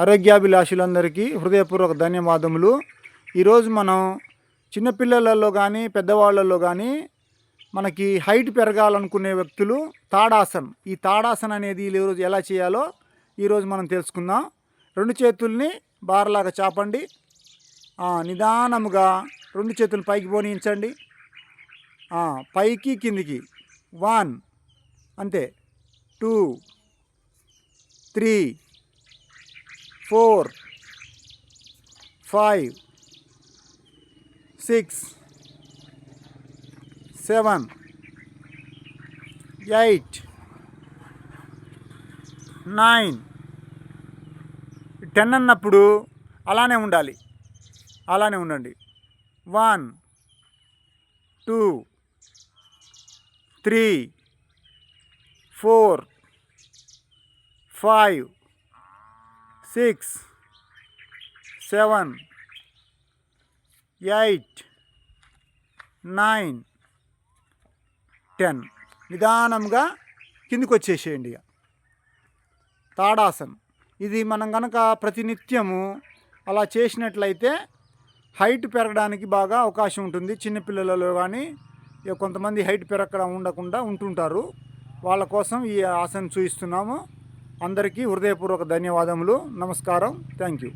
ఆరోగ్యాభిలాషులందరికీ హృదయపూర్వక ధన్యవాదములు. ఈరోజు మనం చిన్నపిల్లలలో కానీ పెద్దవాళ్ళలో కానీ మనకి హైట్ పెరగాలనుకునే వ్యక్తులు తాడాసన్, ఈ తాడాసన్ అనేది ఈరోజు ఎలా చేయాలో ఈరోజు మనం తెలుసుకుందాం. రెండు చేతుల్ని బారలాగా చాపండి. నిదానముగా రెండు చేతులు పైకి పోనించండి. పైకి కిందికి 1 అంతే, 2 3 4 5 6 7 8 9 10 అన్నప్పుడు అలానే ఉండాలి, అలానే ఉండండి. 1 2 3 4 5 6 7 8 9 10 నిదానంగా కిందికి వచ్చేసేయండి. తాడాసన్ ఇది మనం కనుక ప్రతినిత్యము అలా చేసినట్లయితే హైట్ పెరగడానికి బాగా అవకాశం ఉంటుంది. చిన్నపిల్లలలో కానీ కొంతమంది హైట్ ఉండకుండా ఉంటుంటారు. వాళ్ళ కోసం ఈ ఆసన చూపిస్తున్నాము. అందరికీ హృదయపూర్వక ధన్యవాదములు. నమస్కారం. Thank you.